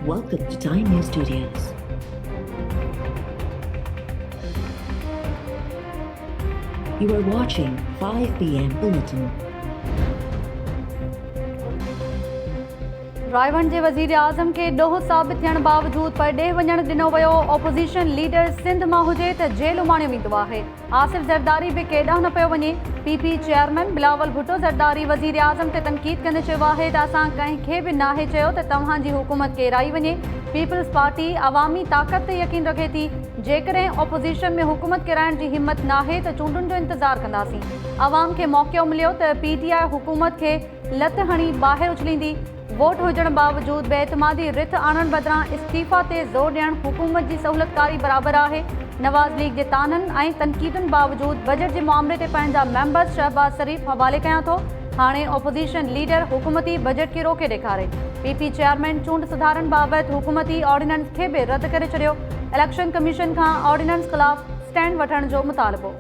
Welcome to Time News Studios. You are watching 5 p.m. Bulletin. Raiwind जे वज़ीर आज़म खे ॾोह साबित थियण बावजूद परॾेह वञण ॾिनो वियो। ऑपोज़िशन लीडर सिंध मां हुजे त जेल उमाणियो वेंदो आहे। आसिफ ज़रदारी बि केॾांहुं न पियो वञे। पीपी चेयरमैन बिलावल भुट्टो ज़रदारी वज़ीर आज़म ते तनक़ीद कंदे चयो आहे त असां कंहिंखे बि नाहे चयो त तव्हांजी हुकूमत केराई वञे। पीपल्स पार्टी अवामी ताक़त ते यकीन रखे थी। जेकॾहिं ऑपोज़िशन में हुकूमत किराइण जी हिम्मत नाहे त चूंडुनि जो इंतज़ारु कंदासीं। अवाम खे मौक़ो मिलियो त पीटीआई हुकूमत खे लत हणी ॿाहिरि उछलींदी। वोट हुजण बावजूद बेएतमादी रिथ आणण बदिरां इस्तीफ़ा ते ज़ोर ॾियणु हुकूमत जी सहूलियतकारी बराबरि आहे। नवाज़ लीग जे ताननि ऐं तनक़ीदुनि बावजूद बजट जे मामले ते पंहिंजा मेंबर्स शहबाज़ शरीफ़ हवाले कयां थो। हाणे ऑपोज़िशन लीडर हुकूमती बजट खे रोके ॾेखारे। पीपी चेयरमैन चूंड सुधारनि बाबति हुकूमती ऑर्डिनेंस खे बि रद्द करे छॾियो। इलेक्शन कमीशन खां ऑर्डिनेंस ख़िलाफ़ स्टैंड वठण जो मुतालबो।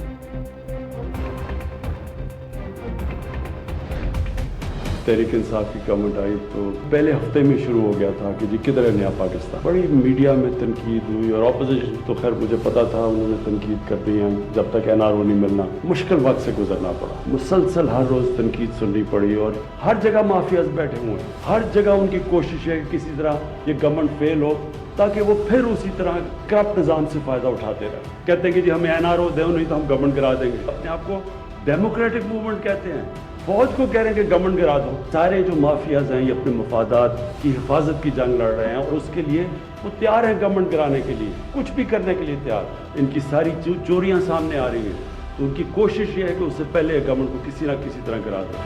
तहरीक इंसाफ की गवर्नमेंट आई तो पहले हफ्ते में शुरू हो गया था कि जी किधर है नया पाकिस्तान। बड़ी मीडिया में तनकीद हुई और ऑपोजिशन तो खैर मुझे पता था उन्होंने तनकीद कर दी है। जब तक एनआरओ नहीं मिलना मुश्किल वक्त से गुजरना पड़ा। मुसलसल हर रोज़ तनकीद सुननी पड़ी और हर जगह माफियाज बैठे हुए हैं। हर जगह उनकी कोशिश है कि किसी तरह ये गवर्नमेंट फेल हो ताकि वो फिर उसी तरह करप्ट निज़ाम से फ़ायदा उठाते रहे। कहते हैं कि जी हमें एनआरओ दो नहीं तो हम गवर्नमेंट गिरा देंगे। अपने आप को डेमोक्रेटिक मूवमेंट कहते हैं। फौज को कह रहे हैं कि गवर्नमेंट गिरा दो। सारे जो माफियाज हैं ये अपने मफादात की हिफाजत की जंग लड़ रहे हैं और उसके लिए वो तैयार हैं गवर्नमेंट गिराने के लिए, कुछ भी करने के लिए तैयार। इनकी सारी चोरियां सामने आ रही हैं तो उनकी कोशिश ये है कि उससे पहले गवर्नमेंट को किसी ना किसी तरह गिरा दो।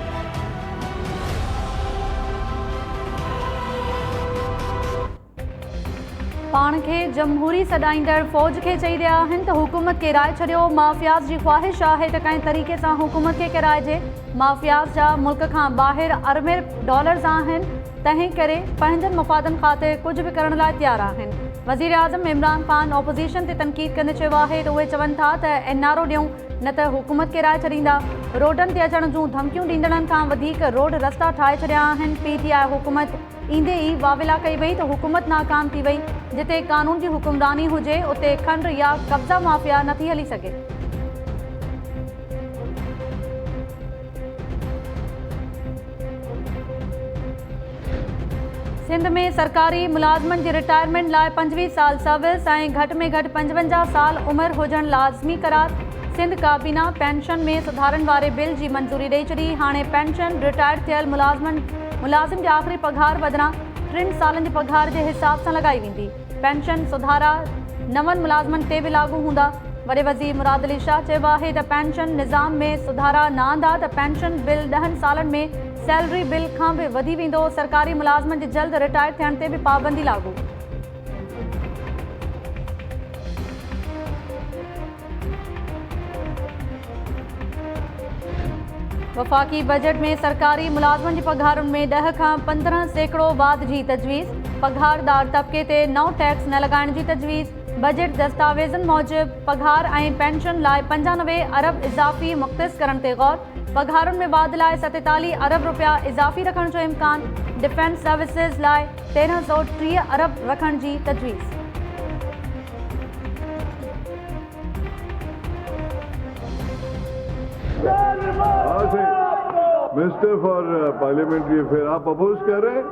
पाण खे जमहूरी सॾाईंदड़ फ़ौज खे चई रहिया आहिनि त हुकूमत किराए छॾियो। माफ़ियाज़ जी ख़्वाहिश आहे त कंहिं तरीक़े सां हुकूमत खे किराइजे। माफ़ियाज़ जा मुल्क खां ॿाहिरि अरबें डॉलर्स आहिनि, तंहिं करे पंहिंजनि मफ़ादनि ख़ातिर कुझु बि करण लाइ तयारु आहिनि। वज़ीर आज़म इमरान ख़ान ऑपोज़िशन ते तनक़ीद कंदे चयो आहे त उहे चवनि था त एनआरओ ॾियूं न त हुकूमत किराए छॾींदा। रोडनि ते अचण जूं धमकियूं ॾींदड़नि खां वधीक रोड रस्ता ठाहे छॾिया आहिनि। पीटीआई हुकूमत ईंदे ई वाविला कई वई त हुकूमत नाकाम थी वई। जिते कानून जी हुकुमरानी हुजे उते खंड या कब्ज़ा माफ़िया नथी हली सघे। सिंध में सरकारी मुलाज़मनि जी रिटायरमेंट लाइ 25 साल सर्विस ऐं घटि में घटि 55 साल उमिरि हुजण लाज़मी करार। सिंध काबीना पेंशन में सुधारनि वारे बिल जी मंज़ूरी ॾेई छॾी। हाणे पेंशन रिटायर थियल मुलाज़िम जे आख़िरी पघार बदिरां 3 सालनि जे पघार जे हिसाब सां लॻाई वेंदी। पेंशन सुधारा नवनि मुलाज़िमनि ते बि लागू हूंदा। वॾे वज़ीर मुराद अली शाह चयो आहे त पेंशन निज़ाम में सुधारा न आंदा त पेंशन बिल 10 सालनि में सैलरी बिल खां बि वधी वेंदो। सरकारी मुलाज़िमनि जे जल्द रिटायर थियण ते बि पाबंदी लागू। वफ़ाक़ी बजट में सरकारी मुलाज़िमनि जी पघारुनि में 10 खां 15% वाध जी तजवीज़। पघारदार तबिके ते नओं टैक्स न लॻाइण जी तजवीज़। बजट दस्तावेज़नि मूजिबि पघार ऐं पेंशन लाइ 95 अरब इज़ाफ़ी मुख़्तस करण ते गौर। पघारुनि में वाध लाइ 47 अरब रुपया इज़ाफ़ी रखण जो इम्कान। डिफेंस सर्विसिज़ लाइ 1330 अरब रखण जी तजवीज़। मिनिस्टर फॉर पार्लियामेंट्री अफेयर आप अपोज कर रहे हैं?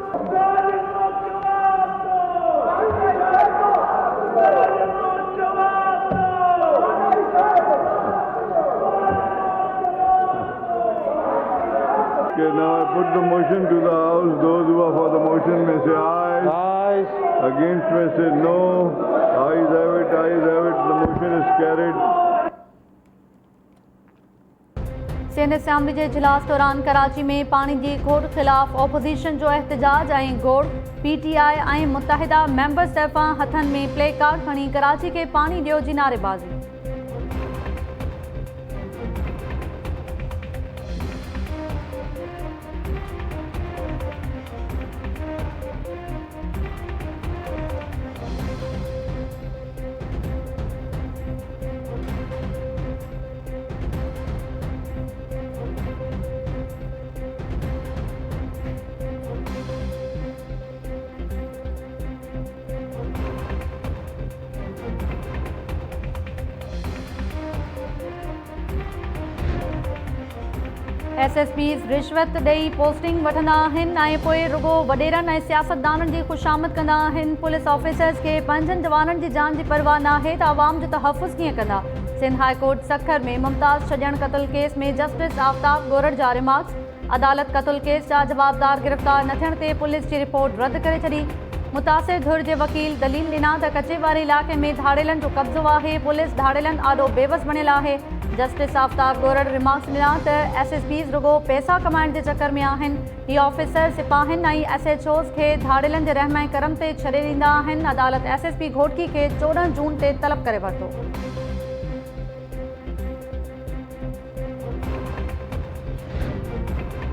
Okay, now I put the motion to the House. Those who are for the motion may say aye. Aye. Against may say no. Ayes have it, ayes have it. The motion is carried. Sindh assembly जे इजलास दौरान कराची में पाणी जी खोट ख़िलाफ़ opposition जो एहतजाज ऐं गोड़। पीटीआई ऐं मुतहिदा मेंबर्स तरफ़ां हथनि में प्ले कार्ड खणी कराची खे पाणी ॾियो जी नारेबाज़ी। SSPs रिश्वत ॾेई पोस्टिंग वठंदा आहिनि ऐं पोइ रुगो वॾेरनि ऐं सियासतदाननि जी ख़ुशामद कंदा आहिनि। पुलिस ऑफिसर्स खे पंहिंजनि जवाननि जी जान जी परवाह नाहे त आवाम जो तहफ़ुज़ कीअं कंदा। सिंध हाई कोर्ट सखर में मुमताज़ छॾण क़त्ल केस में जस्टिस आफ्ताब गोरड़ जा रिमार्क्स। अदालत क़त्ल केस जा जवाबदार गिरफ़्तार न थियण ते पुलिस जी रिपोर्ट रद्द करे छॾी। मुतासिर धुर जे वकील दलील ॾिना त कचे वारे इलाइक़े में धाड़ेलनि जो कब्ज़ो आहे। पुलिस धाड़ेलनि आॾो बेवस बणियल आहे। जस्टिस आफ्ताब गोरड़ रिमार्क्स ॾिना त SSPs रुगो पैसा कमाइण जे चकर में आहिनि। ही ऑफिसर सिपाहियुनि ऐं SHOs खे धाड़ेलनि जे रहम ऐं करम ते छॾे ॾींदा आहिनि। अदालत SSP घोटकी खे 14 जून ते तलब करे वरितो।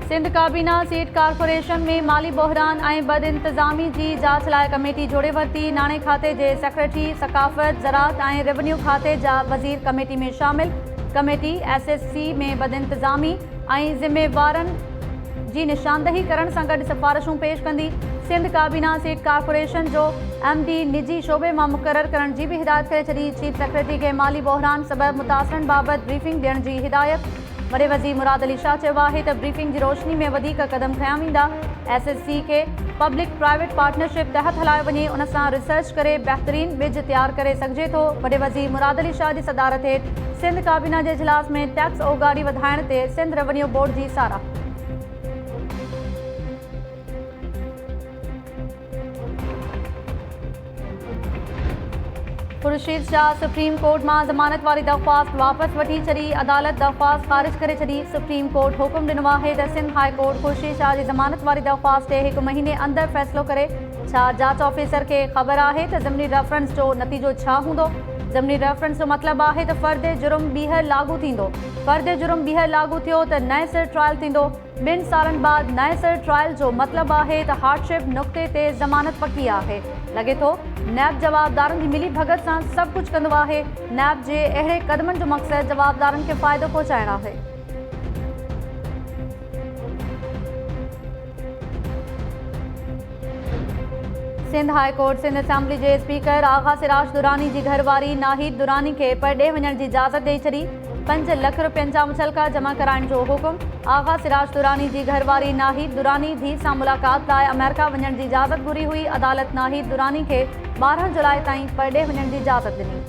सिंध काबीना सीट कारपोरेशन में माली बहरान ऐं बदइंतज़ामी जी जांच लाइ कमेटी जोड़े वरिती। नाणे खाते जे सेक्रेटरी, सकाफ़त, ज़राअत ऐं रेवेन्यू खाते जा वज़ीर कमेटी में शामिल। कमेटी SSC में बदइंतज़ामी ऐं ज़िम्मेवारनि जी निशानदही करण सां गॾु सिफ़ारिशूं पेश कंदी। सिंध काबीना सीट कारपोरेशन जो MD निजी शोबे मां मुक़ररु करण जी बि हिदायत करे छॾी। चीफ सेक्रेटरी खे माली बहरान सबबि मुतासिरनि बाबति ब्रीफिंग ॾियण जी हिदायत। वॾे वज़ीर मुराद अली शाह चयो आहे त ब्रीफिंग जी रोशनी में वधीक क़दम खयां वेंदा। SSC खे पब्लिक प्राइवेट पार्टनरशिप तहत हलायो वञे, उन सां रिसर्च करे बहितरीन बिज तयारु करे सघिजे थो। वॾे वज़ीर मुराद अली शाह जी सदारत हेठि सिंध काबीना जे इजलास में टैक्स ओगारी वधाइण ते सिंध रेवेन्यू बोर्ड जी साराह। खुर्शीद शाह सुप्रीम कोर्ट मां ज़मानत वारी दरख़्वास्त वापसि वठी छॾी। अदालत दरख़्वास्त ख़ारिज करे छॾी। सुप्रीम कोर्ट हुकुम ॾिनो आहे त सिंध हाई कोर्ट खुर्शीद शाह जी ज़मानत वारी दरख़्वास्त ते 1 महीने अंदरि फ़ैसिलो करे। छा जांच ऑफिसर खे ख़बर आहे त ज़िमनी रेफरेंस जो नतीजो छा हूंदो? ज़िमनी रेफरेंस जो मतिलबु आहे त फ़र्द जुर्म ॿीहर लागू थींदो। फ़र्द जुर्म ॿीहर लागू थियो त नए सिर ट्रायल थींदो। 2 सालनि बाद नए सिर ट्रायल जो मतिलबु आहे त हार्डशिप नुक़्ते ते ज़मानत पकी आहे। लॻे थो नैब जवाबदारनि जी मिली भगत सां सभु कुझु कंदो आहे। नैब जे अहिड़े क़दमनि जो मक़सदु जवाबदारनि खे फ़ाइदो पहुचाइणु आहे। Sindh high court Sindh assembly जे स्पीकर आगा सिराज दुरानी जी घरवारी नाहिद दुरानी खे परॾे वञण जी इजाज़त ॾेई छॾी। 5 लख रुपयनि जा मुचलका जमा कराइण जो हुकुम। आगा सिराज दुरानी जी घरवारी नाहिद दुरानी धीउ सां मुलाक़ात लाइ अमेरिका वञण जी इजाज़त घुरी हुई। अदालत नाहिद दुरानी खे 12 जुलाई ताईं परॾे वञण जी इजाज़त ॾिनी।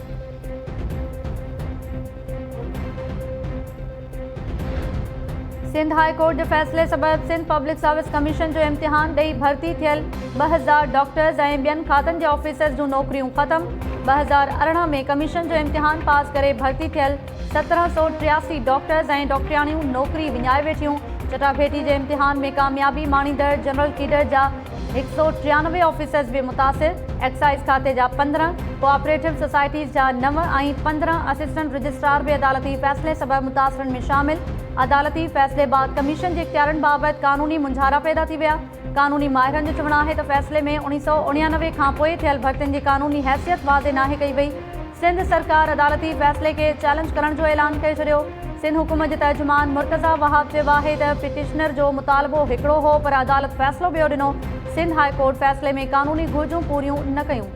सिंध हाई कोर्ट जे फ़ैसिले सबबि सिंध पब्लिक सर्विस कमीशन जो इम्तिहान ॾेई भर्ती थियल 2000 डॉक्टर्स ऐं ॿियनि खातनि जे ऑफिसर्स जूं नौकरियूं ख़तम। 2018 में कमीशन जो इम्तिहान पास करे भर्ती थियल 1783 डॉक्टर्स ऐं डॉक्टरियाणियूं नौकरी विञाए वेठियूं। चटाभेटी जे इम्तिहान में कामयाबी माणींदड़ जनरल कीडर जा 193 ऑफिसर्स बि मुतासिर। एक्साइज़ खाते जा 15, कोऑपरेटिव सोसाइटीज़ जा 9 ऐं 15 असिस्टेंट रजिस्ट्रार बि अदालती फ़ैसिले सबबि मुतासिरनि में शामिल। अदालती फ़ैसिले बाद कमीशन जे इख्तियारनि बाबति क़ानूनी मुंझारा पैदा थी विया। क़ानूनी माहिरनि जो चवणु आहे त फ़ैसिले में 1999 खां पोइ थियल भर्तियुनि जी क़ानूनी हैसियत वाज़े नाहे कई वई। सिंध सरकार अदालती फ़ैसिले खे चैलेंज करण जो ऐलान करे छॾियो। सिंध हुकूमत जे तर्जुमान मुर्तज़ा वहाब चयो आहे त पिटिशनर जो मुतालबो हिकिड़ो हो, पर अदालत फ़ैसिलो ॿियो ॾिनो। सिंध हाई कोर्ट फ़ैसिले में क़ानूनी घुरिजूं पूरियूं न कयूं।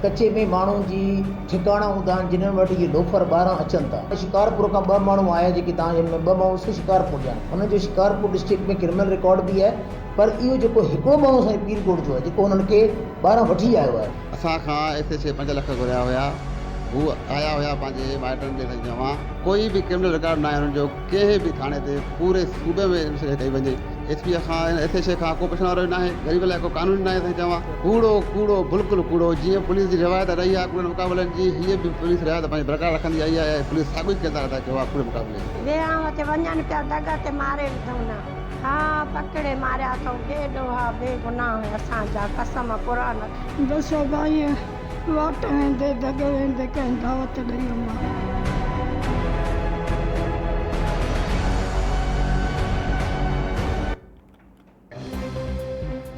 कचे में माण्हुनि जी ठिकाणा हूंदा आहिनि जिन्हनि वटि इहे लोफर ॿाहिरां अचनि था। शिकारपुर खां 2 माण्हू आया जेके तव्हांजे में 2 माण्हू शिकारपुर जा आहिनि। हुननि जो शिकारपुर डिस्ट्रिक्ट में क्रिमिनल रिकॉर्ड बि आहे, पर इहो जेको हिकिड़ो माण्हू असांजे पीर कोट जो आहे जेको हुननि खे ॿाहिरां वठी आयो आहे। असां खां SHA 5 लख घुरिया हुया। हू आया हुया पंहिंजे माइटनि ॾे चवां कोई बि क्रिमिनल रिकॉर्ड न आहे हुननि जो। कंहिं बि थाणे ते पूरे सूबे में कई वञे। SP खां SHA खां को पुछण वारो न आहे। ग़रीब लाइ को कानून न आहे। साईं चवां कूड़ो बिल्कुलु कूड़ो। जीअं पुलिस जी रिवायत रही आहे कूड़े मुक़ाबलनि जी, हीअ बि पुलिस रिवायत पंहिंजी बरक़रार रखंदी आई आहे। पुलिस साॻियो कंदा रहंदा कयो आहे कूड़े मुक़ाबले। विहांव ते वञनि पिया दग ते मारे विधऊं न। हा पकड़े मारिया अथऊं। बेॾोहा बेगुनाह असांजा कसम क़ुरान। बसि भाई वाट वेंदे दग वेंदे कंहिं दावत ॾेई मां।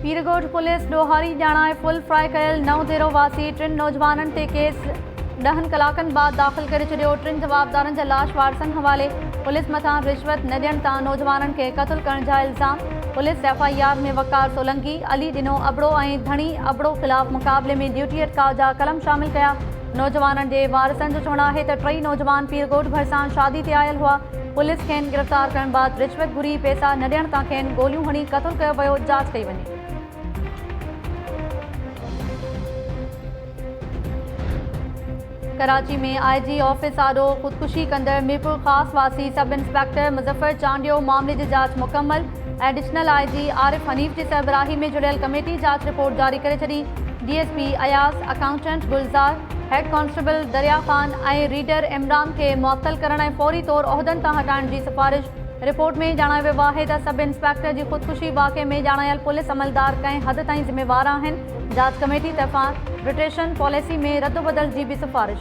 पीरगोट पुलिस ॾोहारी ॼाणाए फुल फ्राई कयल नवदेरो वासी 3 नौजवाननि ते केस 10 कलाकनि बाद दाख़िल करे छॾियो। 3 जवाबदारनि जा लाश वारसनि हवाले। पुलिस मथां रिश्वत न ॾियण तां नौजवाननि खे क़त्ल करण जा इल्ज़ाम। पुलिस FIR में वकार सोलंकी, अली ॾिनो अबड़ो ऐं धणी अबड़ो ख़िलाफ़ मुक़ाबले में ड्यूटी अटकाव जा कलम शामिल कया। नौजवाननि जे वारसनि जो चवणु आहे त 3 नौजवान पीरकोट भरिसां शादी ते आयल हुआ। पुलिस खेनि गिरफ़्तार करण बाद रिश्वत घुरी पैसा न ॾियण तां खेनि गोलियूं हणी क़त्ल कयो वियो, जांच कई वञे। कराची में IG ऑफिस आॾो ख़ुदकुशी कंदड़ मीरपुर ख़ास वासी सब इंस्पेक्टर मुज़फ़र चांडियो मामले जी जांच मुकम्मल। एडिशनल IG आरिफ हनीफ जी सरबराही में जुड़ियल कमेटी जांच रिपोर्ट जारी करे छॾी। DSP अयाज़, अकाउंटेंट गुलज़ार, हेड कांस्टेबल दरिया ख़ान ऐं रीडर इमरान खे मुअत्तल करण ऐं फौरी तौर उहिदनि तां हटाइण जी सिफ़ारिश। रिपोर्ट में ॼाणायो वियो आहे त सब इंस्पेक्टर जी ख़ुदकुशी वाक़े में ॼाणायल पुलिस अमलदार कंहिं हद ताईं ज़िम्मेवार आहिनि। जांच कमेटी तरफ़ां रिटेशन पॉलिसी में रद्दोबदल जी भी सिफ़ारिश।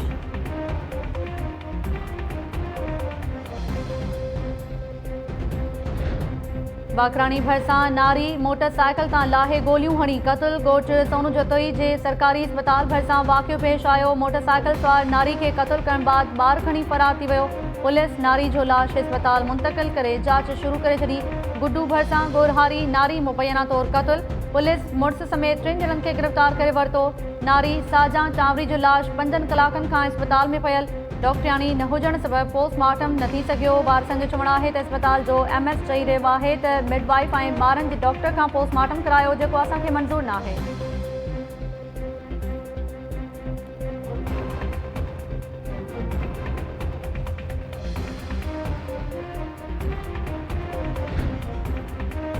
वाकराणी भरिसां नारी मोटरसाइकिल तां लाहे गोलियूं हणी क़त्ल। ॻोठ सोनू जतोई जे सरकारी अस्पताल भरिसां वाक़ियो पेश आयो। मोटरसाइकिल सवार नारी खे क़त्ल करण बाद ॿार खणी फरार थी वियो। पुलिस नारी जो लाश अस्पताल मुंतक़िल करे जांच शुरू करे छॾी। गुड्डू भरिसां गोरहारी नारी मुबैना तौर क़त्ल। पुलिस मुड़ुस समेत 3 ॼणनि खे गिरफ़्तार करे वरितो। नारी साजा चांवरी जो लाश 5 कलाकनि खां अस्पताल में पयल। डॉक्टरानी न हुजण सबबि पोस्टमार्टम न थी सघियो। वारसनि जो चवणु आहे त अस्पताल जो MS चई रहियो आहे त मिडवाइफ ऐं ॿारनि जे डॉक्टर खां पोस्टमार्टम करायो, जेको असांखे मंज़ूर न आहे।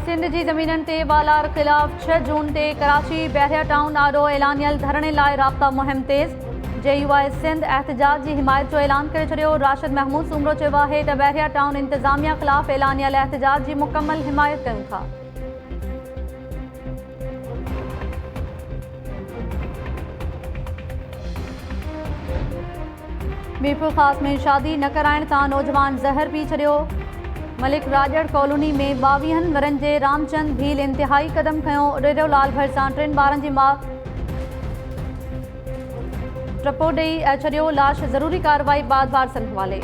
सिंध जी ज़मीननि ते वालार ख़िलाफ़ 6 जून ते कराची बहरिया टाउन आॾो ऐलानियल धरणे लाइ राब्ता मुहिम तेज़। JUI सिंध एहतजाज जी हिमायत जो ऐलान करे छॾियो। राशिद महमूद सूमरो चयो आहे त बहरिया टाउन इंतिज़ामिया ख़िलाफ़ ऐलानियल एहतजाज जी मुकम्मल हिमायत कयूं था। मीरपुर ख़ास में शादी न कराइण तां नौजवान ज़हर पी छॾियो। मलिक राजड़ कॉलोनी में 22 वरनि जे रामचंद भील इंतिहाई क़दम खयो। ॾेरोलाल भरिसां 3 ॿारनि जी माउ ट्रपो ॾेई छॾियो। लाश ज़रूरी कार्रवाई बाद वारसनि हवाले।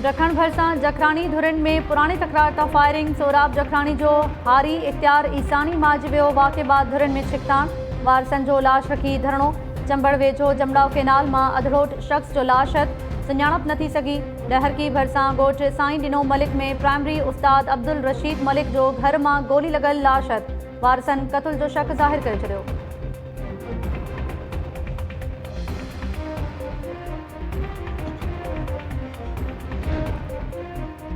ॾखण भरिसां जखराणी धुरनि में पुराणी तकरार तां फायरिंग। सोराब जखराणी जो हारी इख्तियार ईसानी मारिजी वियो। वाक़े बाद धुरनि में छिकताण। वारसनि जो लाश रखी धरणो। चंबड़ वेझो जमड़ाव केनाल मां अधरोट शख़्स जो लाश सुञाणप न थी सघी। डहरकी भरिसां ॻोठ साईं ॾिनो मलिक में प्राइमरी उस्ताद अब्दुल रशीद मलिक जो घर मां गोली लॻल लाश वारसनि क़त्ल जो शक ज़ाहिर करे छॾियो।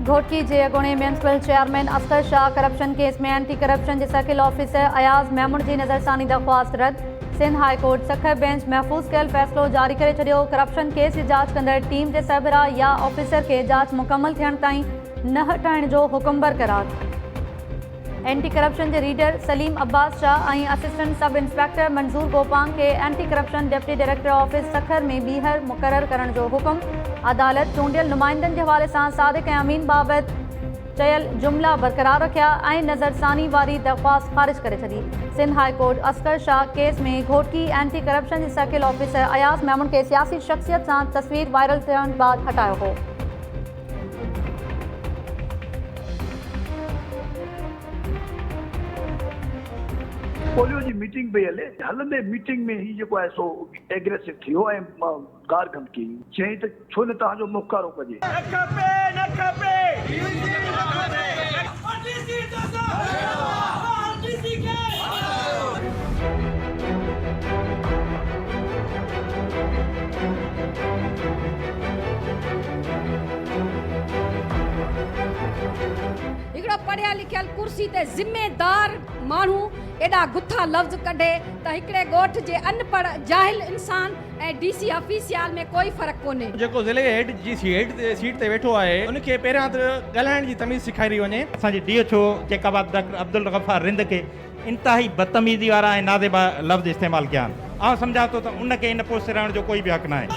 घोटकी जे अॻूणे municipal chairman Askar Shah corruption case में एंटी करप्शन जे सर्किल ऑफिसर अयाज़ मेमुन जी नज़रसानी दरख़्वास्त रद्द। Sindh high court Sukkur bench महफ़ूज़ कयल फ़ैसिलो जारी करे छॾियो। करप्शन केस जी जांच कंदड़ टीम जे सरबराह या ऑफिसर खे जांच मुकम्मल थियण ताईं न हटाइण जो हुकुम बरक़रार। एंटी करप्शन जे रीडर सलीम अब्बास शाह ऐं असिस्टेंट सब इंस्पेक्टर मंज़ूर गोपांग खे anti corruption deputy director office Sukkur में ॿीहर मुक़ररु करण जो हुकुम। अदालत चूंडियल नुमाइंदनि जे हवाले सां सादिक ऐं अमीन बाबति चयल जुमिला बरक़रार रखिया ऐं नज़रसानी वारी दरख़्वास्त ख़ारिज करे छॾी। Sindh high court Askar Shah case में घोटकी एंटी करप्शन जे सर्किल ऑफिसर अयाज़ मेमुन खे सियासी शख़्सियत सां तस्वीर वायरल थियण बाद हटायो हो। पोलियो जी मीटिंग पई हले। हलंदे मीटिंग में ही जेको आहे सो एग्रेसिव थी वियो ऐं गार गंद कई। चई त छो न तव्हांजो मुख़ारो कजे। हिकिड़ो पढ़ियल लिखियल कुर्सी ते ज़िम्मेदार माण्हू एॾा गुथा लफ़्ज़ कढे त हिकिड़े ॻोठ जे अनपढ़ जाहिल इंसान ऐं DC ऑफिसियल में कोई फ़र्क़ु कोन्हे। जेको ज़िले हेड जी सीट ते वेठो आहे उनखे पहिरियां त ॻाल्हाइण जी तमीज़ सेखारी रही वञे। असांजे DHO चेकाबाद डॉक्टर अब्दुल गफ़ार रिंद खे इंतिहाई बदतमीज़ी वारा ऐं नादेबा लफ़्ज़ इस्तेमालु कया आहिनि। आउं सम्झां थो त उनखे इन पोस्ट ते रहण जो कोई बि हक़ न आहे।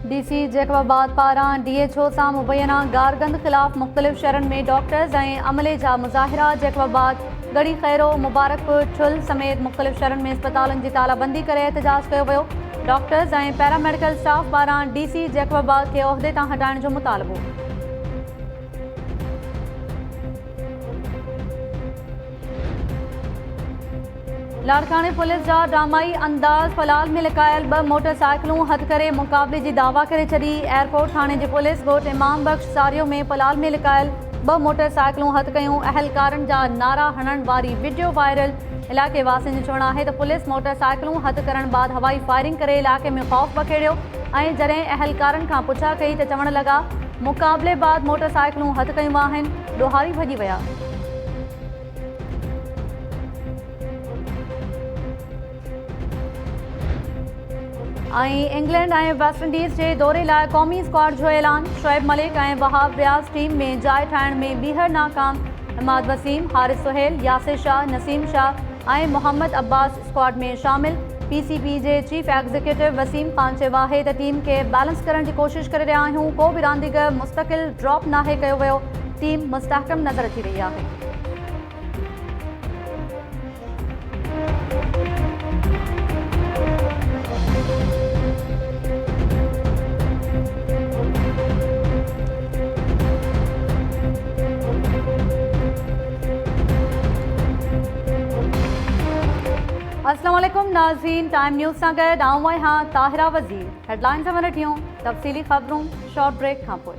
DC जैकबाबाद पारां DHO सां मुबैना गारगंद ख़िलाफ़ मुख़्तलिफ़ शहरनि में डॉक्टर्स ऐं अमले जा मुज़ाहिरा। जैकबाबाद गढ़ी खैरो, मुबारकपुर, छुल समेत मुख़्तलिफ़ शहरनि में अस्पतालनि जी तालाबंदी करे एहतजाज कयो वियो। डॉक्टर्स ऐं पैरामेडिकल स्टाफ पारां DC जैकबाबाद खे उहिदे तां हटाइण जो मुतालबो। लाड़काने पुलिस जा ड्रामाई अंदाज़ फलाल में लिकायल 2 मोटरसाइकिलूं हथ करे मुक़ाबले जी दावा करे छॾी। एयरपोर्ट थाणे जी पुलिस ॻोठ इमाम बख्श सारियो में फलाल में लिकायल 2 मोटरसाइकिलूं हथ कयूं। अहलकारनि जा नारा हणण वारी वीडियो वायरल। इलाइक़े वासियुनि जो चवणु आहे त पुलिस मोटरसाइकिलूं हथ करण बाद हवाई फायरिंग करे इलाइक़े में ख़ौफ़ बखेड़ियो ऐं जॾहिं अहलकारनि खां पुछा कई त चवण लॻा मुक़ाबले बाद मोटरसाइकिलूं हथ कयूं आहिनि। ॾोहारी भॼी विया। इंग्लैंड ऐं वेस्ट इंडीज़ जे दौरे लाइ क़ौमी स्क्वाड जो ऐलान। शोएब मलिक ऐं वहाब रियाज़ टीम में जाइ ठाहिण में ॿीहर नाकाम। इमाद वसीम, हारिस सुहेल, यासिर शाह, नसीम शाह ऐं मोहम्मद अब्बास स्क्वाड में शामिल। PCB जे चीफ एग्जीक्यूटिव वसीम ख़ान चयो आहे त टीम खे बैलेंस करण जी कोशिश करे रहिया आहियूं। को बि रांदीगर मुस्तक़िल ड्रॉप नाहे कयो वियो। टीम मुस्तहकम नज़र अची रही आहे। अस्सलाम वालेकुम नाज़रीन, टाइम न्यूज़ सां गॾु आऊं आहियां ताहिरा वज़ीर। हेडलाइंस में ॾिठियूं तफ़सीली ख़बरूं शॉर्ट ब्रेक खां पोइ।